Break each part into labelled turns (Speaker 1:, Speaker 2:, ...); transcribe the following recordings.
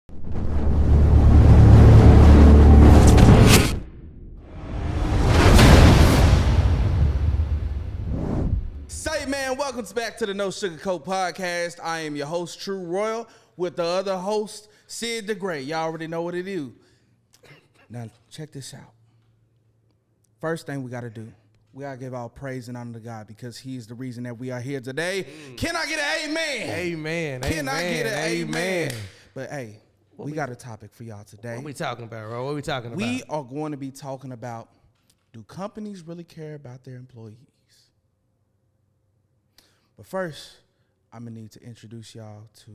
Speaker 1: Say, man, welcome back to the No Sugarcoat Podcast. I am your host, True Royal, with the other host, Sid the Great. Y'all already know what it is. Now, check this out. First thing we got to do, we got to give all praise and honor to God because He is the reason that we are here today. Can I get an amen?
Speaker 2: Amen.
Speaker 1: Can I get an amen?
Speaker 2: Amen.
Speaker 1: But, hey, we got a topic for y'all today.
Speaker 2: What we talking about, bro? What we talking about?
Speaker 1: We are going to be talking about, do companies really care about their employees? But first, I'm going to need to introduce y'all to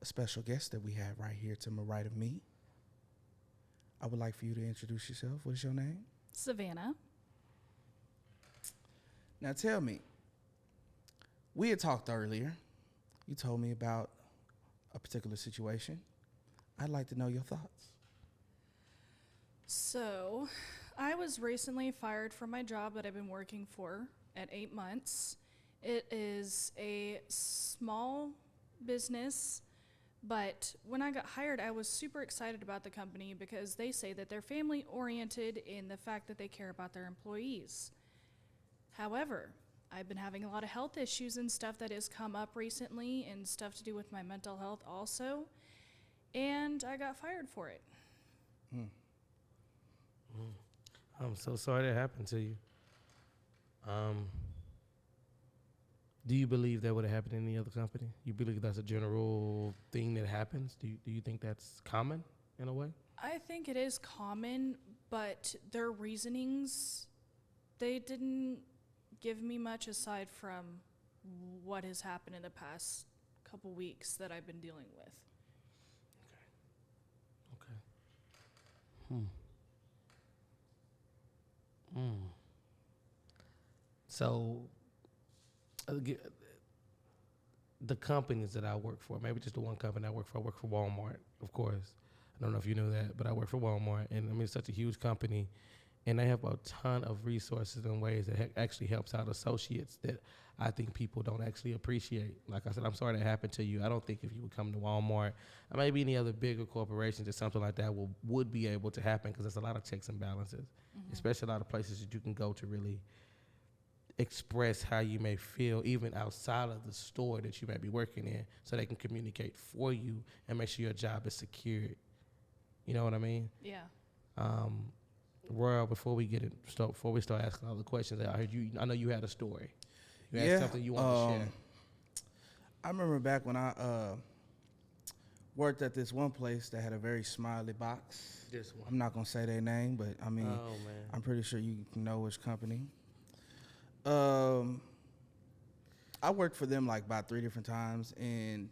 Speaker 1: a special guest that we have right here to my right of me. I would like for you to introduce yourself. What is your name?
Speaker 3: Savannah.
Speaker 1: Now tell me, we had talked earlier. You told me about a particular situation. I'd like to know your thoughts.
Speaker 3: So, I was recently fired from my job that I've been working for at 8 months. It is a small business, but when I got hired, I was super excited about the company because they say that they're family-oriented in the fact that they care about their employees. However, I've been having a lot of health issues and stuff that has come up recently and stuff to do with my mental health also, and I got fired for it.
Speaker 2: I'm so sorry that happened to you. Do you believe that would have happened in any other company? You believe that's a general thing that happens? Do you think that's common in a way?
Speaker 3: I think it is common, but their reasonings, they didn't give me much aside from what has happened in the past couple weeks that I've been dealing with.
Speaker 2: Okay. So, the companies that I work for, maybe just the one company I work for Walmart, of course. I don't know if you knew that, but I work for Walmart, and I mean, it's such a huge company, and they have a ton of resources and ways that actually helps out associates that I think people don't actually appreciate. Like I said, I'm sorry that happened to you. I don't think if you would come to Walmart or maybe any other bigger corporations or something like that would be able to happen because there's a lot of checks and balances, especially a lot of places that you can go to really express how you may feel even outside of the store that you may be working in so they can communicate for you and make sure your job is secured. You know what I mean?
Speaker 3: Yeah.
Speaker 2: Royal, before we start asking all the questions, I know you had a story. You had something you want to share.
Speaker 1: I remember back when I worked at this one place that had a very smiley box.
Speaker 2: This one.
Speaker 1: I'm not going to say their name, but I mean, I'm pretty sure you know which company. I worked for them like about 3 different times, and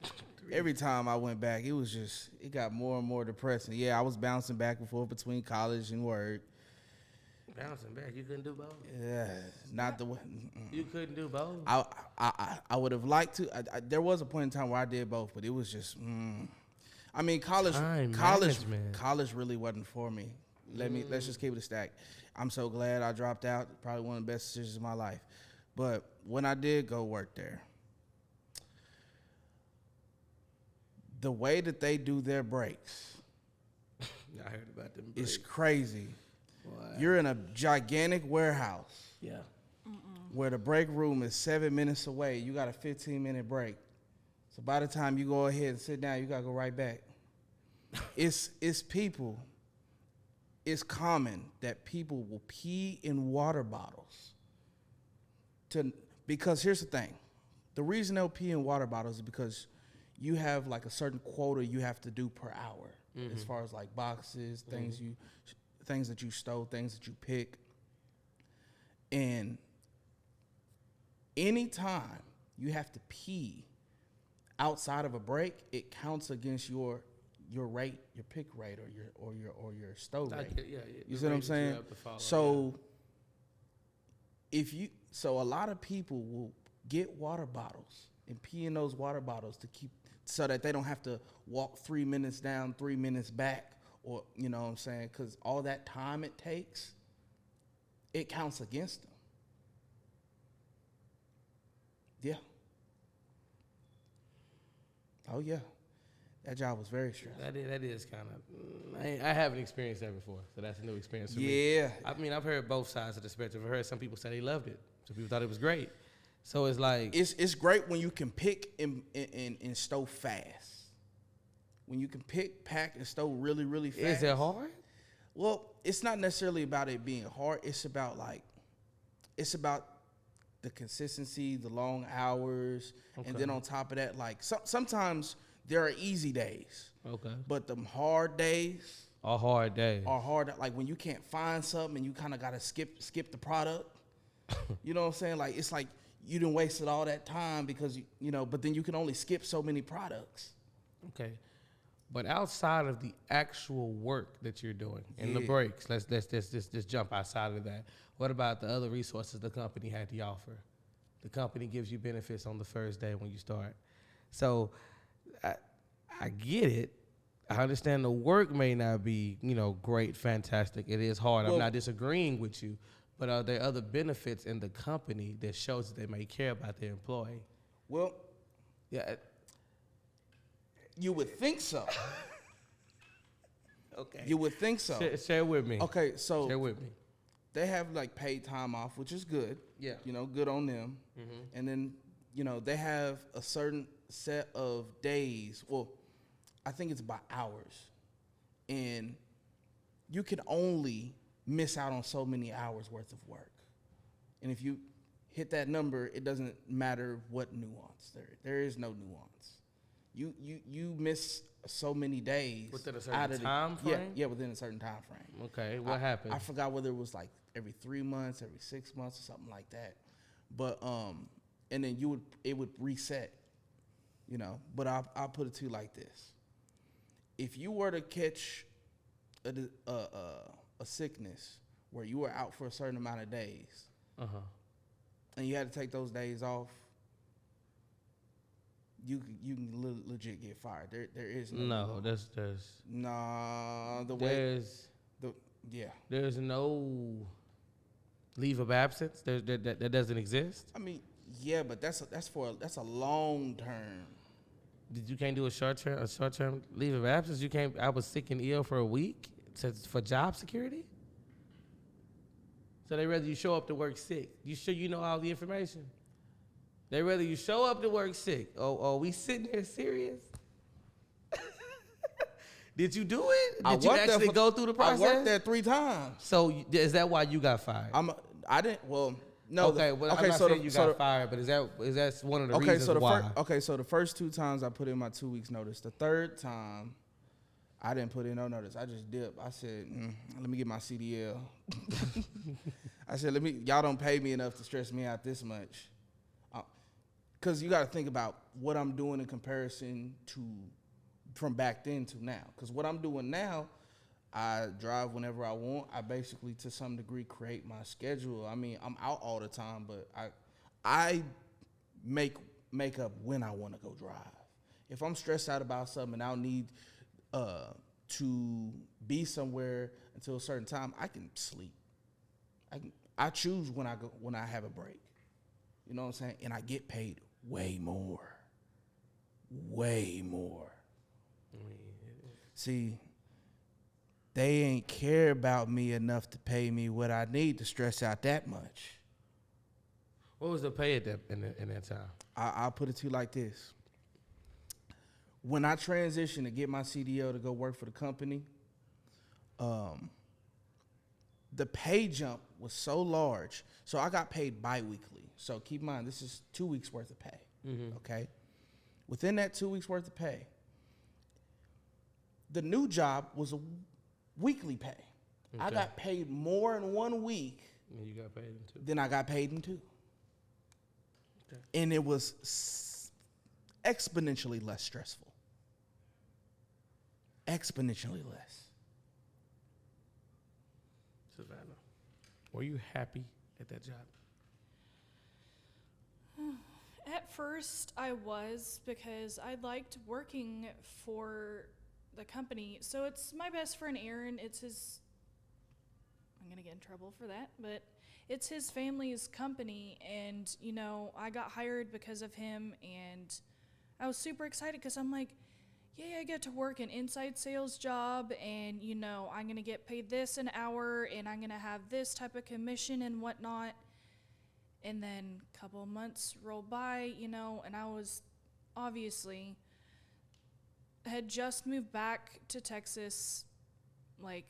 Speaker 1: every time I went back, it got more and more depressing. Yeah, I was bouncing back and forth between college and work.
Speaker 2: Bouncing back, you couldn't do both.
Speaker 1: Yeah, not the way.
Speaker 2: You couldn't do both.
Speaker 1: I would have liked to. There was a point in time where I did both, but it was just. I mean, college really wasn't for me. Let's just keep it a stack. I'm so glad I dropped out. Probably one of the best decisions of my life. But when I did go work there, the way that they do their breaks,
Speaker 2: I heard about them.
Speaker 1: It's crazy.
Speaker 2: Wow.
Speaker 1: You're in a gigantic warehouse.
Speaker 2: Yeah.
Speaker 1: Where the break room is 7 minutes away. You got a 15-minute break. So by the time you go ahead and sit down, you got to go right back. It's people. It's common that people will pee in water bottles. Because here's the thing. The reason they'll pee in water bottles is because you have like a certain quota you have to do per hour. As far as like boxes, things that you stole, things that you pick. And anytime you have to pee outside of a break, it counts against your rate, your pick rate, or your stow rate. You see what I'm saying? So so a lot of people will get water bottles and pee in those water bottles to keep so that they don't have to walk 3 minutes down, 3 minutes back, or you know what I'm saying? Because all that time it takes, it counts against them. Yeah. Oh yeah. That job was very stressful.
Speaker 2: That is kind of. I haven't experienced that before, so that's a new experience for me.
Speaker 1: Yeah.
Speaker 2: I mean, I've heard both sides of the spectrum. I've heard some people say they loved it. Some people thought it was great. So it's like
Speaker 1: It's great when you can pick and stow fast. When you can pick, pack, and stow really, really fast.
Speaker 2: is it hard?
Speaker 1: Well, it's not necessarily about it being hard. It's about the consistency, the long hours, and then on top of that, like sometimes there are easy days,
Speaker 2: Okay.
Speaker 1: but them hard days
Speaker 2: A hard day.
Speaker 1: are hard. Like when you can't find something and you kind of gotta skip the product. You know what I'm saying? Like it's like you done wasted all that time because you know, but then you can only skip so many products.
Speaker 2: Okay. But outside of the actual work that you're doing and the
Speaker 1: Yeah.
Speaker 2: breaks, let's just jump outside of that. What about the other resources the company had to offer? The company gives you benefits on the first day when you start. So I get it. I understand the work may not be, great, fantastic. It is hard.
Speaker 1: Well-
Speaker 2: I'm not disagreeing with you. But are there other benefits in the company that shows that they may care about their employee?
Speaker 1: Well,
Speaker 2: Yeah.
Speaker 1: you would think so.
Speaker 2: Okay.
Speaker 1: You would think so.
Speaker 2: Share with me.
Speaker 1: Okay, so
Speaker 2: Share with me.
Speaker 1: they have like paid time off, which is good.
Speaker 2: Yeah.
Speaker 1: Good on them. And then, they have a certain set of days. Well, I think it's by hours. And you can only miss out on so many hours worth of work. And if you hit that number, it doesn't matter what nuance. There is no nuance. You miss so many days
Speaker 2: Within a
Speaker 1: out
Speaker 2: certain
Speaker 1: of the-
Speaker 2: time
Speaker 1: Yeah,
Speaker 2: frame?
Speaker 1: yeah, within a certain time frame.
Speaker 2: Okay. What happened?
Speaker 1: I forgot whether it was like every 3 months, every 6 months, or something like that. But and then it would reset, But I'll put it to you like this: if you were to catch a sickness where you were out for a certain amount of days,
Speaker 2: Uh-huh.
Speaker 1: and you had to take those days off, you can legit get fired. There is
Speaker 2: No, there's
Speaker 1: the way yeah.
Speaker 2: there's no leave of absence. That doesn't exist.
Speaker 1: I mean, yeah, but that's a long term.
Speaker 2: You can't do a short term leave of absence. You can't. I was sick and ill for a week for job security. So they rather you show up to work sick. You sure you know all the information? They rather you show up to work sick. Oh, we sitting here serious? Did you do it? Did you actually go through the process?
Speaker 1: I worked there 3 times.
Speaker 2: So is that why you got fired?
Speaker 1: I didn't. Well, no.
Speaker 2: Okay, I'm not saying you got fired, but is that one of the reasons why?
Speaker 1: So the first 2 times I put in my 2 weeks notice. The third time, I didn't put in no notice. I just dipped. I said, let me get my CDL. I said, y'all don't pay me enough to stress me out this much. Because you got to think about what I'm doing in comparison to from back then to now. Because what I'm doing now, I drive whenever I want. I basically, to some degree, create my schedule. I mean, I'm out all the time, but I make up when I want to go drive. If I'm stressed out about something and I'll need to be somewhere until a certain time, I can sleep. I choose when I have a break. You know what I'm saying? And I get paid way more. Way more. See, they ain't care about me enough to pay me what I need to stress out that much.
Speaker 2: What was the pay at in that time?
Speaker 1: I'll put it to you like this. When I transitioned to get my CDL to go work for the company, the pay jump was so large. So I got paid bi-weekly. So keep in mind, this is 2 weeks worth of pay, okay? Within that 2 weeks worth of pay, the new job was a weekly pay. I
Speaker 2: Okay.
Speaker 1: got paid more in 1 week
Speaker 2: And you got paid in 2.
Speaker 1: than I got paid in 2.
Speaker 2: Okay.
Speaker 1: And it was exponentially less stressful. Exponentially less.
Speaker 2: Savannah, were you happy at that job?
Speaker 3: At first, I was, because I liked working for the company. So it's my best friend Aaron. It's his. I'm gonna get in trouble for that, but it's his family's company, and I got hired because of him, and I was super excited because I'm like, yay, I get to work an inside sales job, and, you know, I'm going to get paid this an hour, and I'm going to have this type of commission and whatnot. And then a couple of months rolled by, you know, and I was obviously had just moved back to Texas like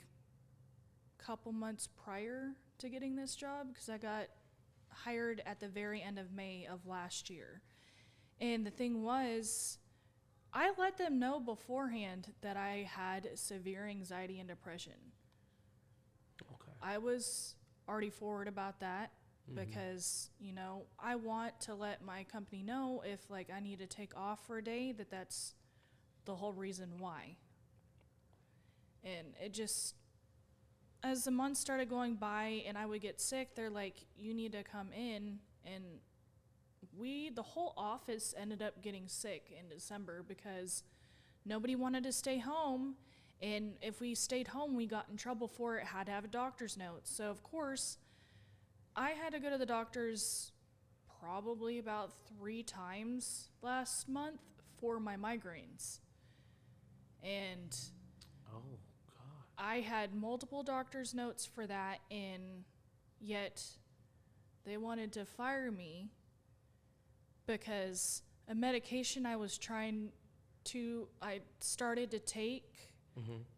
Speaker 3: a couple months prior to getting this job, because I got hired at the very end of May of last year. And the thing was, I let them know beforehand that I had severe anxiety and depression.
Speaker 2: Okay.
Speaker 3: I was already forward about that because, you know, I want to let my company know if like I need to take off for a day, that's the whole reason why. And it just, as the months started going by and I would get sick, they're like, you need to come in. And the whole office ended up getting sick in December because nobody wanted to stay home. And if we stayed home, we got in trouble for it, had to have a doctor's note. So of course, I had to go to the doctor's probably about 3 times last month for my migraines. And
Speaker 2: Oh, God.
Speaker 3: I had multiple doctor's notes for that, and yet they wanted to fire me because a medication I started to take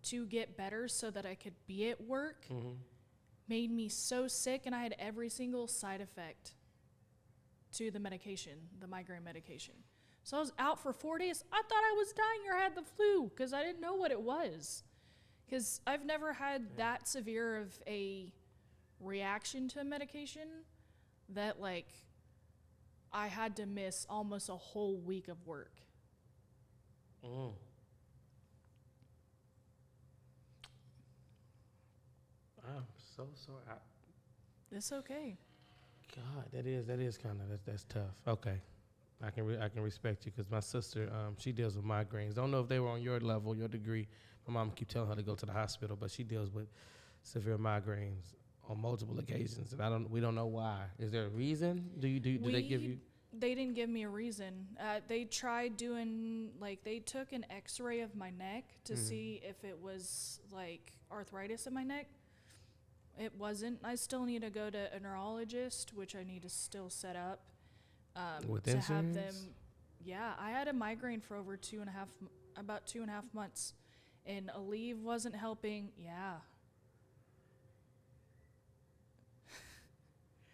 Speaker 3: to get better so that I could be at work made me so sick, and I had every single side effect to the medication, the migraine medication. So I was out for 4 days. I thought I was dying or had the flu because I didn't know what it was. Because I've never had that severe of a reaction to a medication that, like, I had to miss almost a whole week of work.
Speaker 2: Mm. I'm so sorry.
Speaker 3: It's okay.
Speaker 2: God, that is kind of that's tough. Okay, I can respect you because my sister she deals with migraines. Don't know if they were on your level, your degree. My mom keep telling her to go to the hospital, but she deals with severe migraines on multiple occasions, and we don't know why. Is there a reason? Do they give you?
Speaker 3: They didn't give me a reason. They tried doing, like, they took an x-ray of my neck to see if it was, like, arthritis in my neck. It wasn't. I still need to go to a neurologist, which I need to still set up.
Speaker 2: With
Speaker 3: to have them.
Speaker 2: insurance?
Speaker 3: Yeah, I had a migraine for over about 2.5 months, and Aleve wasn't helping. Yeah.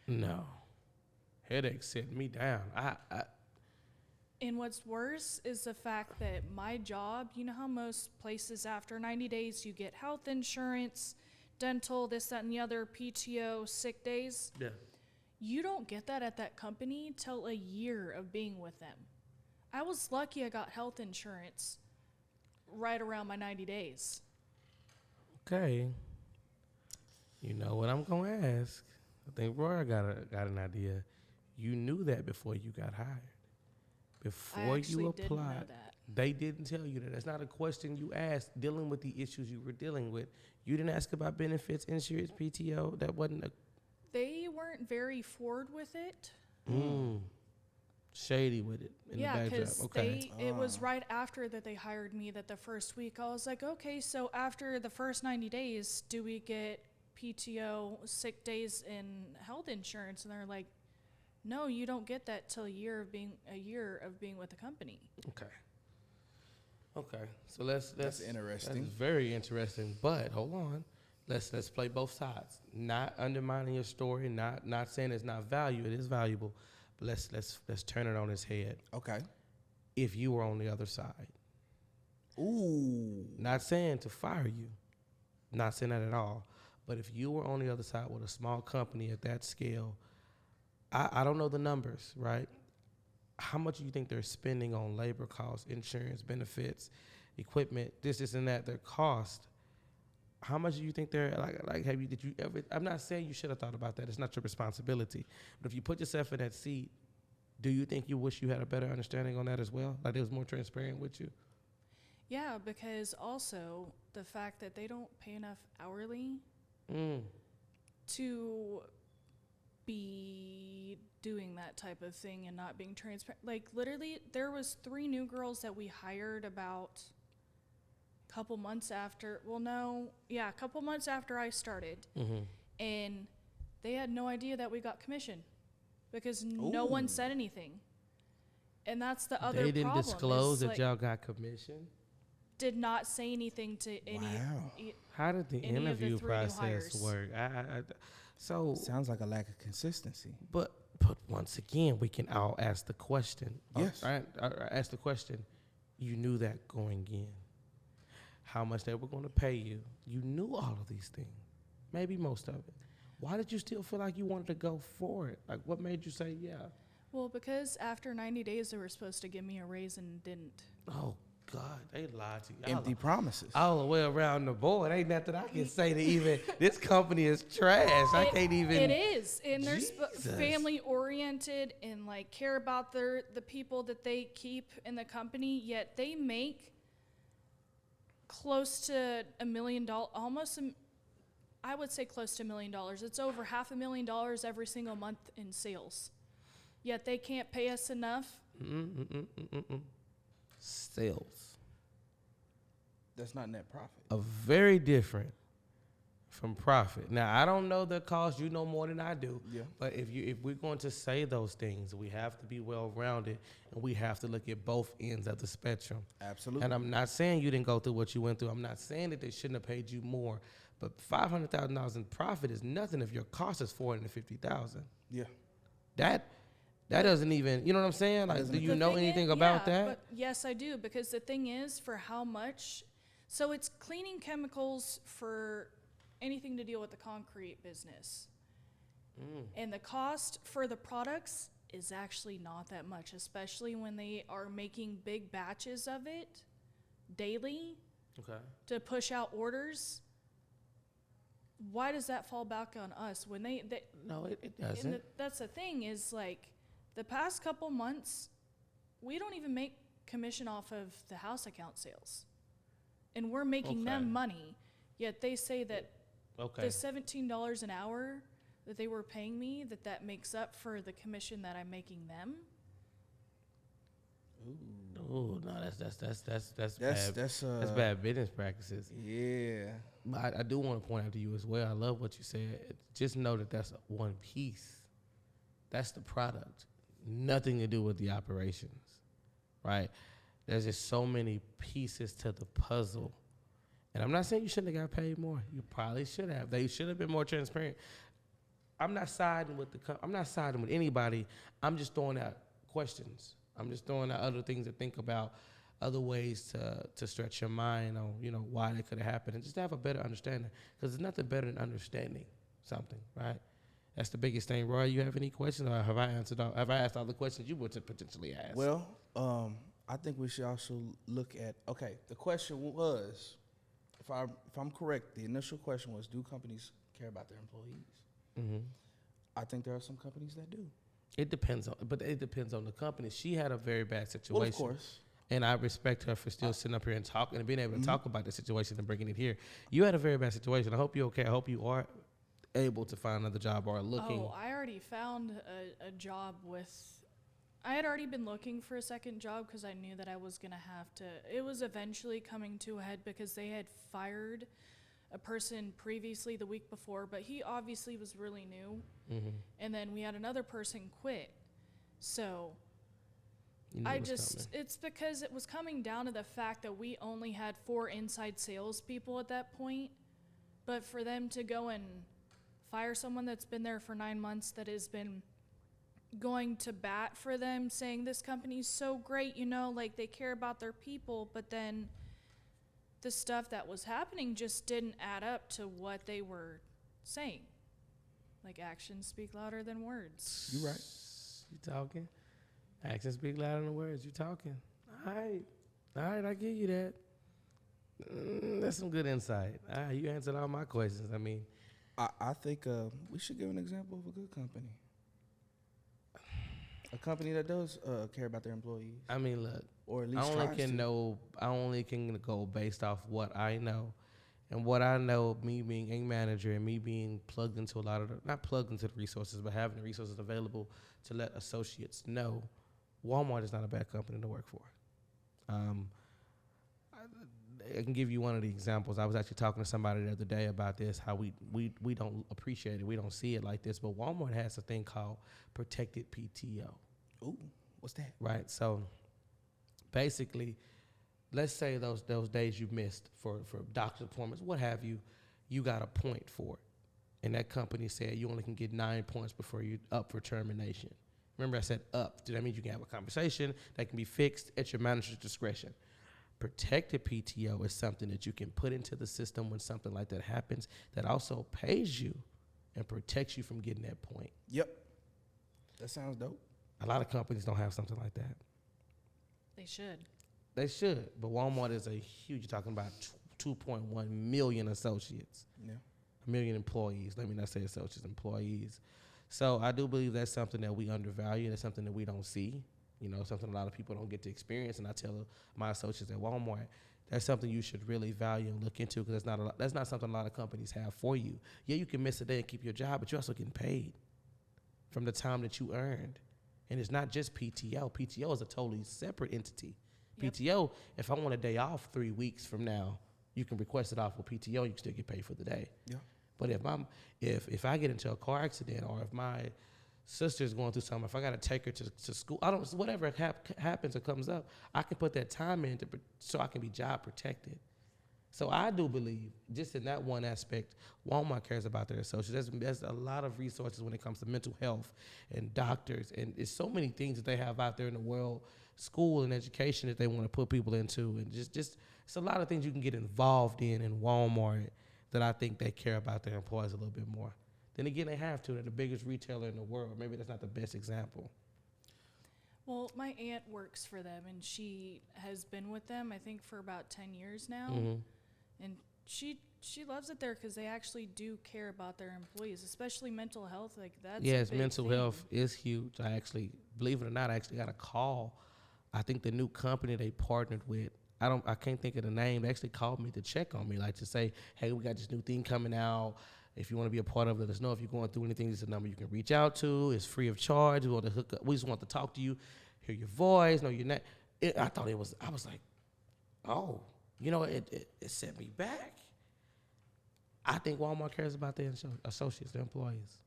Speaker 2: No. Headaches sitting me down.
Speaker 3: And what's worse is the fact that my job, you know how most places after 90 days you get health insurance, dental, this, that, and the other, PTO, sick days?
Speaker 2: Yeah.
Speaker 3: You don't get that at that company till a year of being with them. I was lucky I got health insurance right around my 90 days.
Speaker 2: Okay. You know what I'm gonna ask? I think Roy got an idea. You knew that before you got hired. Before
Speaker 3: I actually
Speaker 2: you
Speaker 3: didn't know
Speaker 2: applied,
Speaker 3: that.
Speaker 2: they didn't tell you that. That's not a question you asked. Dealing with the issues you were dealing with, you didn't ask about benefits, insurance, PTO. That wasn't a
Speaker 3: They weren't very forward with it.
Speaker 2: shady with it. In
Speaker 3: Yeah,
Speaker 2: the backdrop.
Speaker 3: because
Speaker 2: Okay.
Speaker 3: it was right after that they hired me that the first week I was like, okay, so after the first 90 days, do we get PTO, sick days, and health insurance? And they're like, no, you don't get that till a year of being with the company.
Speaker 2: Okay. So let's
Speaker 1: That's interesting.
Speaker 2: That's very interesting. But hold on. Let's play both sides. Not undermining your story, not saying it's not value. It is valuable. But let's turn it on its head.
Speaker 1: Okay.
Speaker 2: If you were on the other side.
Speaker 1: Ooh.
Speaker 2: Not saying to fire you. Not saying that at all. But if you were on the other side with a small company at that scale, I don't know the numbers, right? How much do you think they're spending on labor costs, insurance, benefits, equipment, this and that, their cost? How much do you think they're did you ever, I'm not saying you should have thought about that. It's not your responsibility. But if you put yourself in that seat, do you think you wish you had a better understanding on that as well? Like it was more transparent with you?
Speaker 3: Yeah, because also the fact that they don't pay enough hourly to be doing that type of thing and not being transparent. Like literally there was 3 new girls that we hired about couple months after, well, no, yeah, a couple months after I started.
Speaker 2: Mm-hmm.
Speaker 3: And they had no idea that we got commission because no one said anything. And that's the other
Speaker 2: They didn't
Speaker 3: problem.
Speaker 2: disclose
Speaker 3: is,
Speaker 2: that
Speaker 3: like,
Speaker 2: y'all got commission.
Speaker 3: did not say anything to any.
Speaker 1: Wow.
Speaker 2: How did the
Speaker 3: Any of the
Speaker 2: interview
Speaker 3: 3 new
Speaker 2: process
Speaker 3: hires.
Speaker 2: work? So,
Speaker 1: Sounds like a lack of consistency.
Speaker 2: but once again, we can all ask the question.
Speaker 1: Yes.
Speaker 2: I ask the question. You knew that going in. How much they were going to pay you. You knew all of these things. Maybe most of it. Why did you still feel like you wanted to go for it? Like, what made you say, yeah?
Speaker 3: Well, because after 90 days, they were supposed to give me a raise and didn't.
Speaker 2: Oh, God, they lied to you.
Speaker 1: Empty promises.
Speaker 2: All the way around the board. Ain't nothing I can say to even, this company is trash. I can't even.
Speaker 3: It is. And they're
Speaker 2: Jesus.
Speaker 3: family oriented and like care about the people that they keep in the company, yet they make close to $1 million, I would say close to $1 million. It's over $500,000 every single month in sales. Yet they can't pay us enough.
Speaker 2: Sales.
Speaker 1: That's not net profit.
Speaker 2: Are very different from profit. Now, I don't know the cost. You know more than I do.
Speaker 1: Yeah.
Speaker 2: But if we're going to say those things, we have to be well-rounded, and we have to look at both ends of the spectrum.
Speaker 1: Absolutely.
Speaker 2: And I'm not saying you didn't go through what you went through. I'm not saying that they shouldn't have paid you more. But $500,000 in profit is nothing if your cost is $450,000.
Speaker 1: Yeah.
Speaker 2: That doesn't even, you know what I'm saying? Like, do you
Speaker 3: The
Speaker 2: know
Speaker 3: thing
Speaker 2: anything
Speaker 3: is-
Speaker 2: about
Speaker 3: yeah,
Speaker 2: that?
Speaker 3: But yes, I do, because the thing is, for how much, so it's cleaning chemicals for anything to deal with the concrete business. And the cost for the products is actually not that much, especially when they are making big batches of it daily
Speaker 2: Okay.
Speaker 3: to push out orders. Why does that fall back on us when they
Speaker 2: No, it
Speaker 3: and
Speaker 2: doesn't.
Speaker 3: that's the thing is, like, the past couple months, we don't even make commission off of the house account sales. And we're making
Speaker 2: Okay.
Speaker 3: them money, yet they say that
Speaker 2: Okay.
Speaker 3: the $17 an hour that they were paying me, that makes up for the commission that I'm making them.
Speaker 2: Oh no, that's
Speaker 1: That's
Speaker 2: bad.
Speaker 1: that's
Speaker 2: That's bad business practices.
Speaker 1: Yeah.
Speaker 2: But I do want to point out to you as well. I love what you said. Just know that that's one piece. That's the product. Nothing to do with the operations, right? There's just so many pieces to the puzzle. And I'm not saying you shouldn't have got paid more. You probably should have. They should have been more transparent. I'm not siding with I'm not siding with anybody. I'm just throwing out questions. I'm just throwing out other things to think about, other ways to stretch your mind on, why that could have happened, and just to have a better understanding. Because there's nothing better than understanding something, right? That's the biggest thing. Roy, you have any questions, or have I asked all the questions you would potentially ask?
Speaker 1: Well, I think we should also look at, okay, the question was, if I'm correct, the initial question was, do companies care about their employees?
Speaker 2: Mm-hmm.
Speaker 1: I think there are some companies that do.
Speaker 2: It depends on the company. She had a very bad situation.
Speaker 1: Well, of course.
Speaker 2: And I respect her for still sitting up here and talking and being able to talk about the situation and bringing it here. You had a very bad situation. I hope you're okay. I hope you are able to find another job or looking.
Speaker 3: Oh, I already found a job I had already been looking for a second job because I knew that I was going to have to. It was eventually coming to a head because they had fired a person previously the week before, but he obviously was really new.
Speaker 2: Mm-hmm.
Speaker 3: And then we had another person quit. So
Speaker 2: You knew it was coming.
Speaker 3: it's because it was coming down to the fact that we only had 4 inside salespeople at that point. But for them to go and fire someone that's been there for 9 months, that has been going to bat for them, saying this company's so great, like they care about their people, but then the stuff that was happening just didn't add up to what they were saying. Like, actions speak louder than words.
Speaker 1: You right.
Speaker 2: You talking? Actions speak louder than words. You talking? All right, I give you that. That's some good insight. You answered all my questions. I mean,
Speaker 1: I think we should give an example of a good company. A company that does care about their employees,
Speaker 2: I mean, look.
Speaker 1: or at least
Speaker 2: I only
Speaker 1: tries
Speaker 2: can
Speaker 1: to.
Speaker 2: know. I only can go based off what I know, and what I know. Me being a manager and me being plugged into a lot of not plugged into the resources, but having the resources available to let associates know, Walmart is not a bad company to work for. I can give you one of the examples. I was actually talking to somebody the other day about this, how we don't appreciate it. We don't see it like this. But Walmart has a thing called protected PTO.
Speaker 1: Ooh, what's that?
Speaker 2: Right. So basically, let's say those days you missed for doctor's appointments, what have you, you got a point for it. And that company said you only can get 9 points before you up for termination. Remember I said up. So that means you can have a conversation that can be fixed at your manager's discretion. Protected PTO is something that you can put into the system when something like that happens that also pays you and protects you from getting that point.
Speaker 1: Yep. That sounds dope.
Speaker 2: A lot of companies don't have something like that.
Speaker 3: They should.
Speaker 2: They should, but Walmart is a huge, you're talking about 2.1 million associates,
Speaker 1: Yeah.
Speaker 2: 1 million employees. Let me not say associates, employees. So I do believe that's something that we undervalue. That's something that we don't see. You know, something a lot of people don't get to experience. And I tell my associates at Walmart, that's something you should really value and look into because that's not something a lot of companies have for you. Yeah, you can miss a day and keep your job, but you're also getting paid from the time that you earned. And it's not just PTO. PTO is a totally separate entity.
Speaker 3: Yep.
Speaker 2: PTO, if I want a day off 3 weeks from now, you can request it off with PTO. You can still get paid for the day.
Speaker 1: Yeah.
Speaker 2: But if I get into a car accident or if my sister's going through something, if I got to take her to school, whatever happens or comes up, I can put that time in so I can be job protected. So I do believe, just in that one aspect, Walmart cares about their associates. There's a lot of resources when it comes to mental health and doctors, and there's so many things that they have out there in the world, school and education that they want to put people into, and just it's a lot of things you can get involved in Walmart that I think they care about their employees a little bit more. Then again, they have to. They're the biggest retailer in the world. Maybe that's not the best example.
Speaker 3: Well, my aunt works for them, and she has been with them, I think, for about 10 years now.
Speaker 2: Mm-hmm.
Speaker 3: And she loves it there because they actually do care about their employees, especially mental health. Like that's
Speaker 2: Yes,
Speaker 3: a big
Speaker 2: mental
Speaker 3: thing.
Speaker 2: health is huge. I actually, believe it or not, I actually got a call. I think the new company they partnered with, I can't think of the name. They actually called me to check on me, like to say, hey, we got this new thing coming out. If you want to be a part of it, let us know. If you're going through anything, this is a number you can reach out to. It's free of charge. We want to hook up. We just want to talk to you, hear your voice, know your name. I was like, oh, you know, it set me back. I think Walmart cares about their associates, their employees.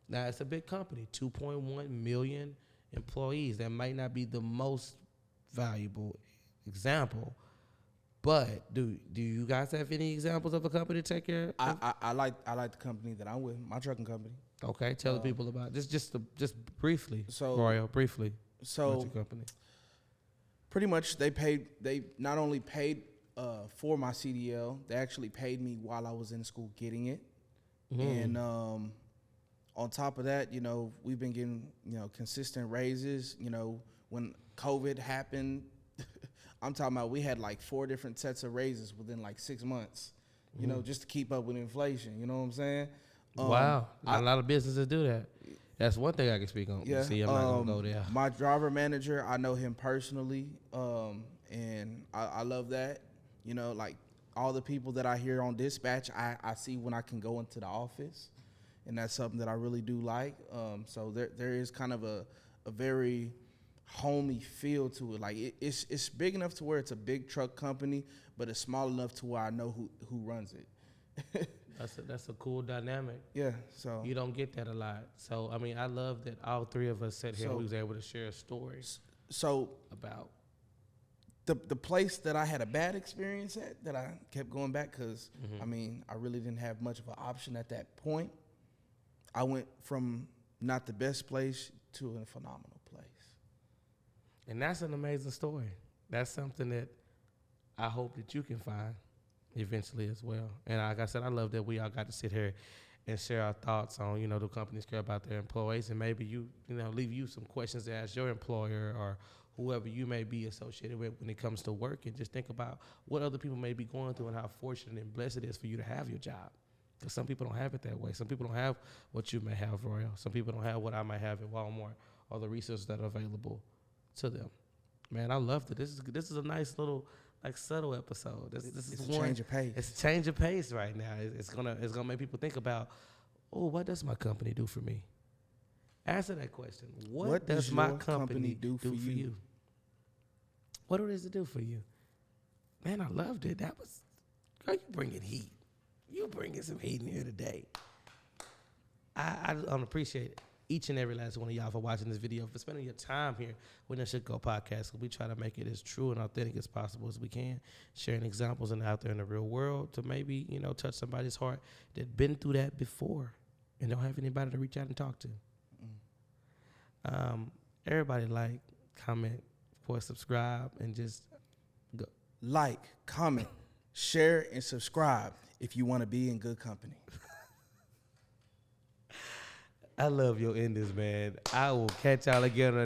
Speaker 2: Now, it's a big company, 2.1 million employees. That might not be the most valuable example, but do you guys have any examples of a company to take care of?
Speaker 1: I like the company that I'm with, my trucking company.
Speaker 2: Okay, tell the people about just briefly.
Speaker 1: So-
Speaker 2: Royal, briefly. About
Speaker 1: So
Speaker 2: your company.
Speaker 1: pretty much they not only paid for my CDL, they actually paid me while I was in school getting it. And on top of that, you know, we've been getting, you know, consistent raises. You know, when COVID happened, I'm talking about we had like 4 different sets of raises within like 6 months, you know, just to keep up with inflation. You know what I'm saying?
Speaker 2: Wow, a lot of businesses do that. That's one thing I can speak on.
Speaker 1: Yeah.
Speaker 2: See, I'm not gonna go there.
Speaker 1: My driver manager, I know him personally, and I love that. You know, like all the people that I hear on dispatch, I see when I can go into the office, and that's something that I really do like. So there is kind of a very homey feel to it. Like it's big enough to where it's a big truck company, but it's small enough to where I know who runs it.
Speaker 2: That's a cool dynamic.
Speaker 1: Yeah. So
Speaker 2: You don't get that a lot. So I mean, I love that all 3 of us sat here and we was able to share stories
Speaker 1: so
Speaker 2: about.
Speaker 1: the place that I had a bad experience at, that I kept going back because, I mean, I really didn't have much of an option at that point. I went from not the best place to a phenomenal place.
Speaker 2: And that's an amazing story. That's something that I hope that you can find eventually as well. And like I said, I love that we all got to sit here and share our thoughts on, you know, the companies care about their employees, and maybe you know, leave you some questions to ask your employer or whoever you may be associated with when it comes to work, and just think about what other people may be going through and how fortunate and blessed it is for you to have your job. Because some people don't have it that way. Some people don't have what you may have, Royal. Some people don't have what I might have at Walmart or the resources that are available to them. Man, I loved it. This is a nice little, like, subtle episode. This
Speaker 1: It's
Speaker 2: is
Speaker 1: a
Speaker 2: one.
Speaker 1: change of pace.
Speaker 2: It's a change of pace right now. It's gonna make people think about, oh, what does my company do for me? Answer that question. What does my
Speaker 1: your
Speaker 2: company do for
Speaker 1: you?
Speaker 2: you? What does it do for you? man, I loved it. That was, girl, you bringing heat. You bringing some heat in here today. I appreciate each and every last one of y'all for watching this video, for spending your time here with the Should Go Podcast. We try to make it as true and authentic as possible as we can, sharing examples and out there in the real world to maybe, touch somebody's heart that been through that before and don't have anybody to reach out and talk to. Everybody like, comment, or subscribe, and just go.
Speaker 1: Like, comment, share, and subscribe if you want to be in good company.
Speaker 2: I love your endings, man. I will catch y'all again.